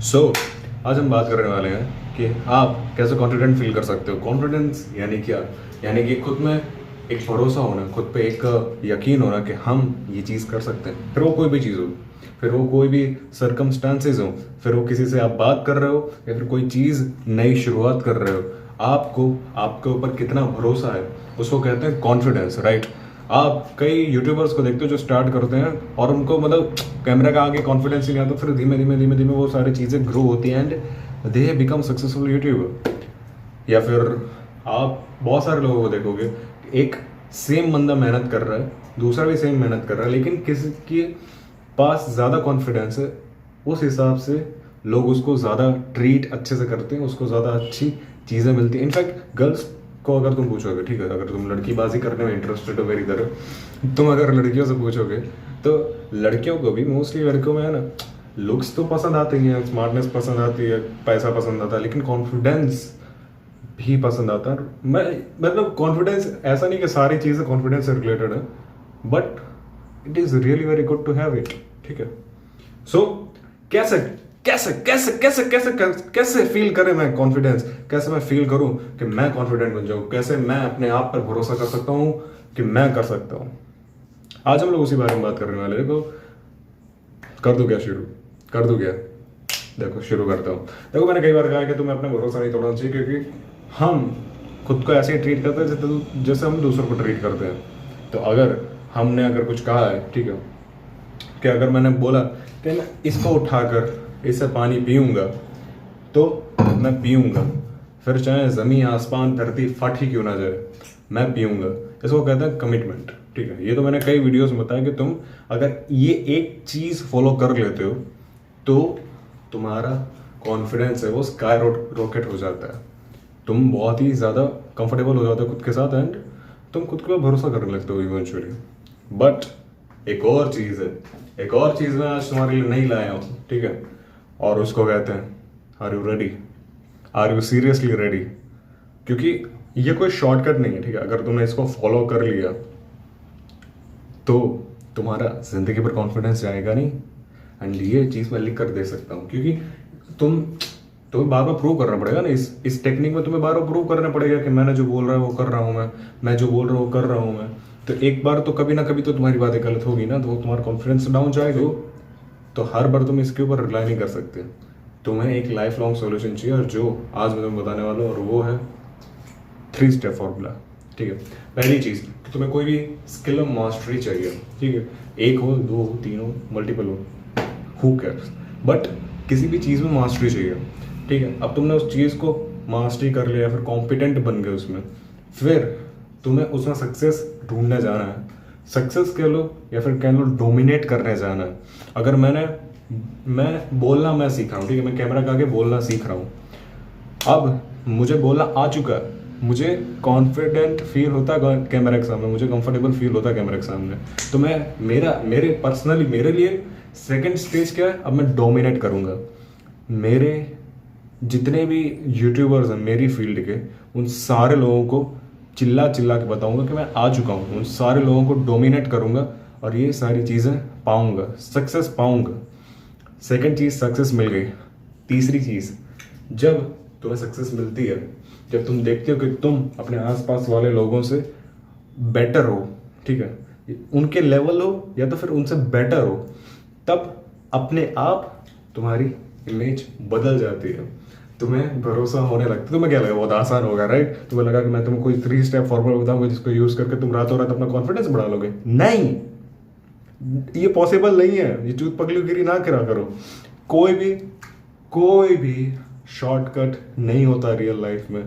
आज हम बात करने वाले हैं कि आप कैसे कॉन्फिडेंट फील कर सकते हो। कॉन्फिडेंस यानी क्या? यानी कि खुद में एक भरोसा होना, खुद पे एक यकीन होना कि हम ये चीज़ कर सकते हैं। फिर वो कोई भी चीज़ हो, फिर वो कोई भी सरकमस्टांसेस हो, फिर वो किसी से आप बात कर रहे हो या फिर कोई चीज़ नई शुरुआत कर रहे हो, आपको आपके ऊपर कितना भरोसा है उसको कहते हैं कॉन्फिडेंस, राइट। आप कई यूट्यूबर्स को देखते हो जो स्टार्ट करते हैं और उनको मतलब कैमरा का आगे कॉन्फिडेंस ही नहीं आता, फिर धीमे धीमे धीमे धीमे वो सारी चीज़ें ग्रो होती हैं and they become successful YouTuber. या फिर आप बहुत सारे लोगों को देखोगे, एक सेम बंदा मेहनत कर रहा है, दूसरा भी सेम मेहनत कर रहा है, लेकिन किसी के पास ज़्यादा कॉन्फिडेंस है, उस हिसाब से लोग उसको ज़्यादा ट्रीट अच्छे से करते हैं, उसको ज़्यादा अच्छी चीज़ें मिलती हैं। इनफैक्ट गर्ल्स को अगर तुम पूछोगे, ठीक है, अगर तुम लड़कीबाजी करने में इंटरेस्टेड हो मेरी तरह, तुम अगर लड़कियों से पूछोगे तो लड़कियों को भी, मोस्टली लड़कियों में है ना, लुक्स तो पसंद आते ही हैं, स्मार्टनेस पसंद आती है, पैसा पसंद आता है, लेकिन कॉन्फिडेंस भी पसंद आता है। मैं मतलब कॉन्फिडेंस ऐसा नहीं कि सारी चीज़ें कॉन्फिडेंस से रिलेटेड है, but it is really very good to have it, ठीक है। सो कैसे कैसे कैसे कैसे कैसे कैसे फील करें मैं कॉन्फिडेंस, कैसे मैं फील करूं कि मैं कॉन्फिडेंट बन जाऊं, कैसे मैं अपने आप पर भरोसा कर सकता हूं कि मैं कर सकता हूं। आज हम लोग उसी बारे में बात करने वाले हैं। तो कर दूं क्या शुरू? कर दूं क्या? देखो शुरू करता हूँ। देखो मैंने कई बार कहा कि तुम्हें अपना भरोसा नहीं तोड़ना चाहिए, क्योंकि हम खुद को ऐसे ही ट्रीट करते हैं जैसे हम दूसरों को ट्रीट करते हैं। तो अगर हमने अगर कुछ कहा है, ठीक है, कि अगर मैंने बोला कि मैं इसको उठाकर इससे पानी पीऊँगा, तो मैं पीऊँगा, फिर चाहे ज़मीन आसमान धरती फट ही क्यों ना जाए, मैं पीऊँगा। इसको कहते हैं कमिटमेंट, ठीक है। ये तो मैंने कई वीडियोस में बताया कि तुम अगर ये एक चीज़ फॉलो कर लेते हो तो तुम्हारा कॉन्फिडेंस है वो स्काई रॉकेट हो जाता है। तुम बहुत ही ज़्यादा कंफर्टेबल हो जाते हो खुद के साथ एंड तुम खुद के ऊपर भरोसा करने लगते हो इवेंचुअली। बट एक और चीज़ है, एक और चीज़ मैं आज तुम्हारे लिए नहीं लाया हूँ, ठीक है, और उसको कहते हैं are you ready? Are you seriously ready? क्योंकि ये कोई शॉर्टकट नहीं है, ठीक है। अगर तुमने इसको फॉलो कर लिया तो तुम्हारा जिंदगी पर कॉन्फिडेंस जाएगा नहीं। एंड ये चीज़ मैं लिख कर दे सकता हूँ, क्योंकि तुम्हें बार बार प्रूव करना पड़ेगा ना, इस टेक्निक में तुम्हें बार बार प्रूव करना पड़ेगा कि मैंने जो बोल रहा है वो कर रहा हूँ, मैं जो बोल रहा हूँ वो कर रहा हूँ मैं। तो एक बार तो कभी ना कभी तो तुम्हारी बातें गलत होगी ना, तो तुम्हारा कॉन्फिडेंस डाउन जाएगा। तो हर बार तुम इसके ऊपर रिलाई नहीं कर सकते। तुम्हें एक लाइफ लॉन्ग सोल्यूशन चाहिए, और जो आज मैं तुम्हें बताने वाला हूँ, और वो है 3 स्टेप फॉर्मूला, ठीक है। पहली चीज़ कि तुम्हें कोई भी स्किल में मास्टरी चाहिए, ठीक है, एक हो, दो हो, तीन हो, मल्टीपल हो, हु केयर्स, बट किसी भी चीज़ में मास्टरी चाहिए, ठीक है। अब तुमने उस चीज़ को मास्टरी कर लिया, फिर कॉम्पिटेंट बन गए उसमें, फिर तुम्हें उसमें सक्सेस ढूंढने जाना है। सक्सेस कह लो या फिर कह लो डोमिनेट करने जाना है। अगर मैं बोलना मैं सीख रहा हूँ, ठीक है, मैं कैमरा के आगे बोलना सीख रहा हूँ, अब मुझे बोलना आ चुका है, मुझे कॉन्फिडेंट फील होता है कैमरा के सामने, मुझे कंफर्टेबल फील होता है कैमरा के सामने, तो मेरे पर्सनली मेरे लिए सेकंड स्टेज क्या है, अब मैं डोमिनेट करूँगा। मेरे जितने भी यूट्यूबर्स हैं मेरी फील्ड के, उन सारे लोगों को चिल्ला चिल्ला के बताऊंगा कि मैं आ चुका हूँ, उन सारे लोगों को डोमिनेट करूँगा और ये सारी चीज़ें पाऊँगा, सक्सेस पाऊँगा। सेकंड चीज़ सक्सेस मिल गई। तीसरी चीज़, जब तुम्हें सक्सेस मिलती है, जब तुम देखते हो कि तुम अपने आसपास वाले लोगों से बेटर हो, ठीक है, उनके लेवल हो या तो फिर उनसे बेटर हो, तब अपने आप तुम्हारी इमेज बदल जाती है, तुम्हें भरोसा होने लगता है। तुम्हें क्या लगा बहुत आसान होगा, राइट? तुम्हें लगा कि मैं तुम्हें कोई 3 स्टेप फॉर्मूला बताऊंगा जिसको यूज करके तुम रातों रात अपना कॉन्फिडेंस बढ़ा लोगे। नहीं, ये पॉसिबल नहीं है। ये चूत पगलूगिरी ना करा करो। कोई भी शॉर्टकट नहीं होता रियल लाइफ में।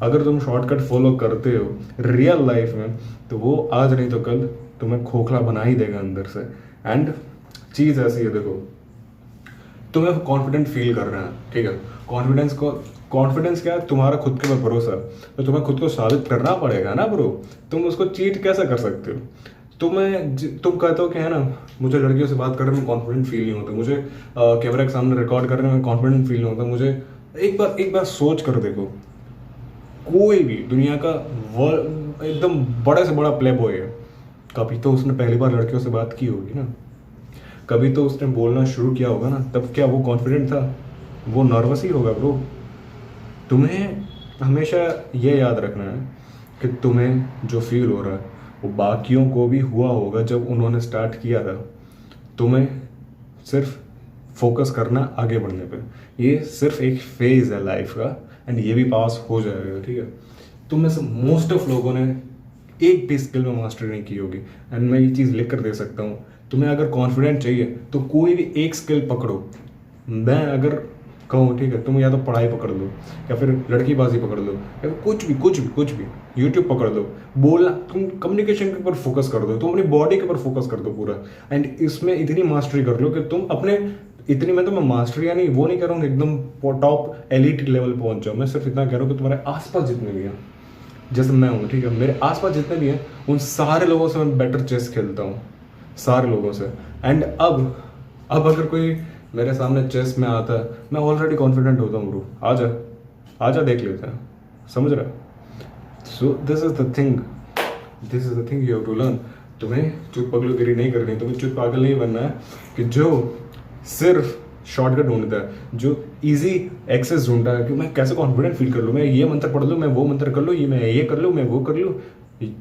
अगर तुम शॉर्टकट फॉलो करते हो रियल लाइफ में, तो वो आज नहीं तो कल तुम्हें खोखला बना ही देगा अंदर से। एंड चीज़ ऐसी है, देखो, तुम्हें कॉन्फिडेंट फील कर रहा है, ठीक है, कॉन्फिडेंस क्या है? तुम्हारा खुद के ऊपर भरोसा। तो तुम्हें खुद को साबित करना पड़ेगा ना ब्रो। तुम उसको चीट कैसे कर सकते हो? तुम कहते हो कि है ना, मुझे लड़कियों से बात करने में कॉन्फिडेंट फील नहीं होता, मुझे कैमरा के सामने रिकॉर्ड करने में कॉन्फिडेंट फील नहीं होता, मुझे एक बार सोच कर देखो, कोई भी दुनिया का एकदम बड़े से बड़ा प्ले बॉय है, कभी तो उसने पहली बार लड़कियों से बात की होगी ना, कभी तो उसने बोलना शुरू किया होगा ना, तब क्या वो कॉन्फिडेंट था? वो नर्वस ही होगा ब्रो। तुम्हें हमेशा ये याद रखना है कि तुम्हें जो फील हो रहा है वो बाकियों को भी हुआ होगा जब उन्होंने स्टार्ट किया था। तुम्हें सिर्फ फोकस करना आगे बढ़ने पे। ये सिर्फ एक फेज है लाइफ का, एंड ये भी पास हो जाएगा, ठीक है। तुम में से मोस्ट ऑफ लोगों ने एक भी स्किल में मास्टरी नहीं की होगी, एंड मैं ये चीज़ लिख कर दे सकता हूँ। तुम्हें अगर कॉन्फिडेंट चाहिए तो कोई भी एक स्किल पकड़ो। मैं अगर कहूँ, ठीक है, तुम या तो पढ़ाई पकड़ लो, या फिर लड़कीबाजी पकड़ लो, या फिर कुछ भी यूट्यूब पकड़ लो, बोलना, तुम कम्युनिकेशन के ऊपर फोकस कर दो, तुम अपनी बॉडी के ऊपर फोकस कर दो पूरा, एंड इसमें इतनी मास्टरी कर लो कि तुम अपने इतनी, मैं तो मैं मास्टरी या नहीं वो नहीं कह रहा हूँ एकदम टॉप एलिट लेवल पहुंच जाओ। मैं सिर्फ इतना कह रहा हूँ कि तुम्हारे आसपास जितने भी हैं, जैसे मैं हूँ, ठीक है, मेरे आसपास जितने भी हैं उन सारे लोगों से मैं बेटर चेस खेलता हूँ, सारे लोगों से। एंड अब अगर कोई मेरे सामने चेस में आता है, मैं ऑलरेडी कॉन्फिडेंट होता हूँ ब्रो। आजा देख लेते हैं, समझ रहा है। So this is the thing you have to learn. तुम्हें चुप पगलूगिरी नहीं करनी, तुम्हें चुप पागल नहीं बनना है कि जो सिर्फ शॉर्टकट ढूंढता है, जो इजी एक्सेस ढूंढता है कि मैं कैसे कॉन्फिडेंट फील कर लूँ, मैं ये मंत्र पढ़ लूँ, मैं वो मंत्र कर लूँ, ये मैं ये कर लूँ, मैं वो कर लूँ,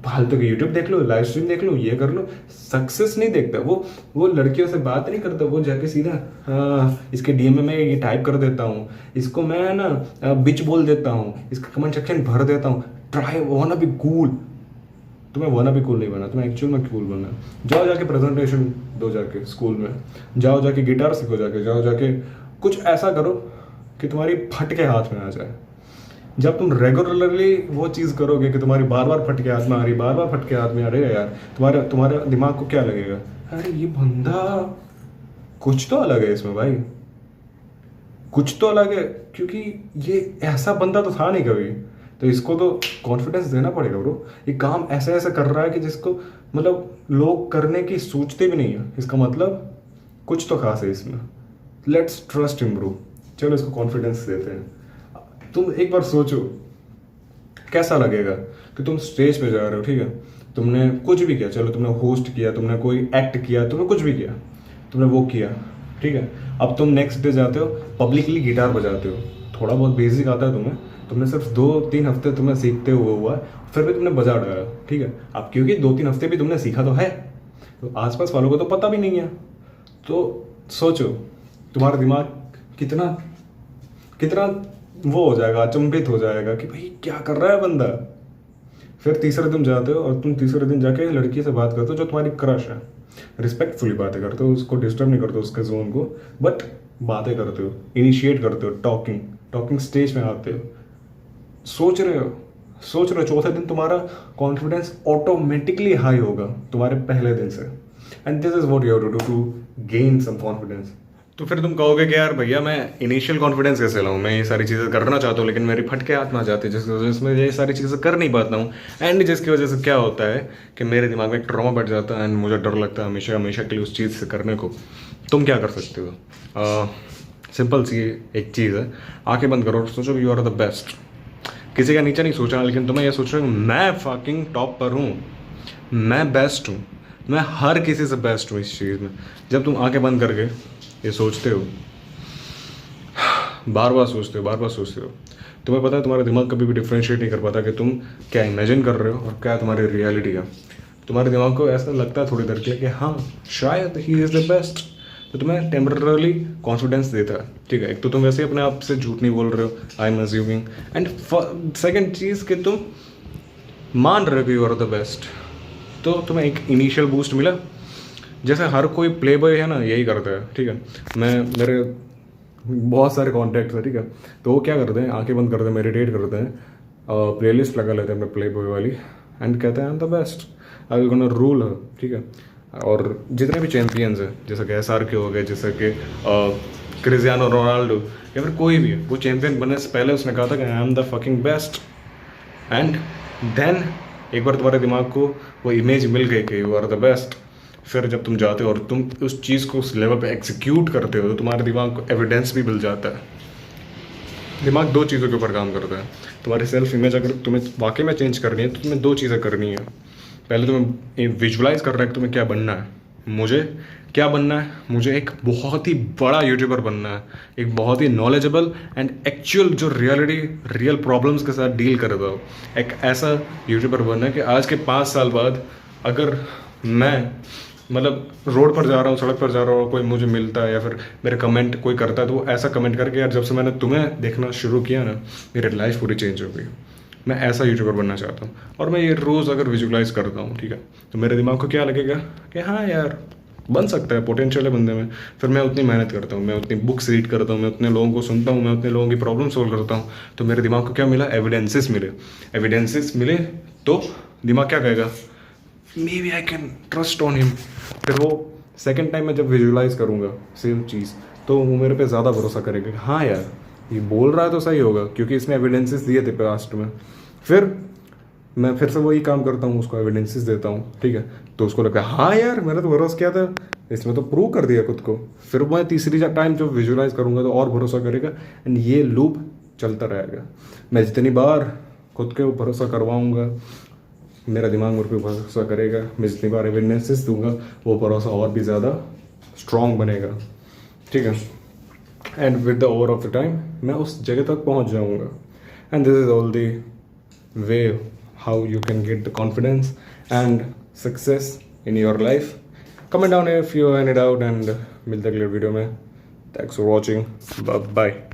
फालतू के यूट्यूब देख लो, लाइव स्ट्रीम देख लो, ये कर लो। सक्सेस नहीं देखता वो लड़कियों से बात नहीं करता, वो जाके सीधा इसके डीएम में मैं ये टाइप कर देता हूँ, इसको मैं ना बिच बोल देता हूँ, इसका कमेंट सेक्शन भर देता हूँ। Try wanna be cool. तुम्हें वाना भी कूल नहीं बना, तुम्हें एक्चुअल में कूल बनना है। जाओ जाके प्रेजेंटेशन दो, जाके स्कूल में जाओ, जाके गिटार सीखो, जाओ जाके कुछ ऐसा करो कि तुम्हारी फट के हाथ में आ जाए। जब तुम रेगुलरली वो चीज़ करोगे कि तुम्हारी बार बार फट के हाथ में आ रही, बार बार फट के हाथ में आ रही है यार, तुम्हारे दिमाग को क्या लगेगा, अरे ये बंदा कुछ तो अलग है इसमें भाई, कुछ तो अलग है, क्योंकि ये ऐसा बंदा तो था नहीं कभी। तो इसको तो कॉन्फिडेंस देना पड़ेगा ब्रो। ये काम ऐसा ऐसा कर रहा है कि जिसको मतलब लोग करने की सोचते भी नहीं है, इसका मतलब कुछ तो खास है इसमें। Let's trust him bro. चलो इसको कॉन्फिडेंस देते हैं। तुम एक बार सोचो कैसा लगेगा कि तुम स्टेज पे जा रहे हो, ठीक है, तुमने कुछ भी किया, चलो तुमने होस्ट किया, तुमने कोई एक्ट किया, तुमने कुछ भी किया, तुमने वो किया, ठीक है। अब तुम नेक्स्ट डे जाते हो, पब्लिकली गिटार बजाते हो, थोड़ा बहुत बेसिक आता है तुम्हें, तुमने सिर्फ 2-3 हफ्ते तुम्हें सीखते हुआ फिर भी तुमने बजा डाला, ठीक है। अब क्योंकि 2-3 हफ्ते भी तुमने सीखा तो है, तो आसपास वालों को तो पता भी नहीं है। तो सोचो तुम्हारा दिमाग कितना कितना वो हो जाएगा, अचंभित हो जाएगा कि भाई क्या कर रहा है बंदा। फिर तीसरे दिन जाते हो और तुम तीसरे दिन जाके लड़की से बात करते हो जो तुम्हारी क्रश है, रिस्पेक्टफुली बातें करते हो, उसको डिस्टर्ब नहीं करते हो उसके जोन को, बट बातें करते हो, इनिशिएट करते हो, टॉकिंग स्टेज में आते हो। सोच रहे हो चौथे दिन तुम्हारा कॉन्फिडेंस ऑटोमेटिकली हाई होगा तुम्हारे पहले दिन से, and this is what you have to do to gain some confidence. तो फिर तुम कहोगे कि यार भैया मैं इनिशियल कॉन्फिडेंस कैसे लाऊं, मैं ये सारी चीज़ें करना चाहता हूँ लेकिन मेरी फटके हाथ में आ जाती है जिसकी वजह से मैं ये सारी चीज़ें कर नहीं पाता हूँ, एंड जिसकी वजह से क्या होता है कि मेरे दिमाग में एक ट्रॉमा बैठ जाता है, एंड मुझे डर लगता है हमेशा के लिए उस चीज़ से करने को। तुम क्या कर सकते हो? सिंपल सी एक चीज़ है, आंखें बंद करो और सोचो कि यू आर द बेस्ट। किसी का नीचे नहीं सोचना, लेकिन तुम्हें यह सोच रहे हो मैं फकिंग टॉप पर हूँ, मैं बेस्ट हूँ, मैं हर किसी से बेस्ट हूँ इस चीज़ में। जब तुम आंखें बंद करके ये सोचते हो, बार बार सोचते हो, तुम्हें पता है तुम्हारा दिमाग कभी भी डिफ्रेंशिएट नहीं कर पाता कि तुम क्या इमेजिन कर रहे हो और क्या तुम्हारी रियलिटी है। तुम्हारे दिमाग को ऐसा लगता है थोड़ी देर के लिए कि हाँ शायद ही इज़ द बेस्ट, तो तुम्हें टेम्पररी कॉन्फिडेंस देता है, ठीक है। एक तो तुम वैसे ही अपने आप से झूठ नहीं बोल रहे हो, I am assuming, and second चीज़ कि तुम मान रहे हो कि यू आर द बेस्ट, तो तुम्हें एक इनिशियल बूस्ट मिला। जैसे हर कोई प्ले बॉय है ना, यही करता है, ठीक है। मेरे बहुत सारे कॉन्टैक्ट्स हैं, ठीक है, तो वो क्या करते हैं, आंखें बंद करते हैं, मेडिटेट करते हैं, प्लेलिस्ट लगा लेते हैं अपने प्ले बॉय वाली, एंड कहते हैं I am the best, I will gonna rule है, ठीक है। और जितने भी चैम्पियंस हैं, जैसे कि SRK हो गए, जैसे कि क्रिस्टियानो रोनाल्डो या फिर कोई भी है, वो चैम्पियन बनने से पहले उसने कहा था कि I am the fucking best, and then एक बार तुम्हारे दिमाग को वो इमेज मिल गई कि यू आर द बेस्ट, फिर जब तुम जाते हो और तुम उस चीज़ को उस लेवल पे एग्जीक्यूट करते हो तो तुम्हारे दिमाग को एविडेंस भी मिल जाता है। दिमाग 2 चीज़ों के ऊपर काम करता है। तुम्हारी सेल्फ इमेज अगर तुम्हें वाकई में चेंज करनी है तो तुम्हें 2 चीज़ें करनी है। पहले तुम्हें विजुलाइज कर रहा है कि तुम्हें क्या बनना है, मुझे क्या बनना है, मुझे एक बहुत ही बड़ा यूट्यूबर बनना है, एक बहुत ही नॉलेजेबल एंड एक्चुअल जो रियल प्रॉब्लम्स के साथ डील करता हो, एक ऐसा यूट्यूबर बनना है कि आज के 5 साल बाद अगर मैं मतलब रोड पर जा रहा हूँ, सड़क पर जा रहा हूँ, कोई मुझे मिलता है या फिर मेरे कमेंट कोई करता है तो वो ऐसा कमेंट करके, यार जब से मैंने तुम्हें देखना शुरू किया ना मेरी लाइफ पूरी चेंज हो गई। मैं ऐसा यूट्यूबर बनना चाहता हूँ और मैं ये रोज़ अगर विजुलाइज करता हूँ, ठीक है, तो मेरे दिमाग को क्या लगेगा कि हाँ यार बन सकता है, पोटेंशियल है बंदे में। फिर मैं उतनी मेहनत करता हूँ, मैं उतनी बुक्स रीड करता हूँ, मैं उतने लोगों को सुनता हूँ, मैं उतने लोगों की प्रॉब्लम सोल्व करता हूँ, तो मेरे दिमाग को क्या मिला, एविडेंसेस मिले तो दिमाग क्या कहेगा, may B I can trust on him. फिर वो सेकेंड टाइम में जब विजुलाइज करूँगा सेम चीज़ तो वो मेरे पे ज़्यादा भरोसा करेगा कि हाँ यार ये बोल रहा है तो सही होगा, क्योंकि इसने एविडेंसेस दिए थे पास्ट में। फिर मैं फिर से वही काम करता हूँ, उसको एविडेंसेस देता हूँ, ठीक है, तो उसको लगता है हाँ यार मैंने तो भरोसा किया था, इसमें तो प्रूव कर दिया खुद को। फिर मैं तीसरी टाइम जब विजुलाइज करूँगा तो और भरोसा करेगा एंड ये लूप चलता रहेगा। मैं जितनी बार खुद के भरोसा करवाऊँगा मेरा दिमाग मेरे पे भरोसा करेगा, मैं जितनी बार एविडेंसेस दूंगा वो भरोसा और भी ज़्यादा स्ट्रॉन्ग बनेगा, ठीक है। And with the over of the time मैं उस जगह तक पहुंच जाऊंगा। And this is all the way how you can get the confidence and success in your life. Comment down if you any doubt and मिलते अगले video में। Thanks for watching, bye bye.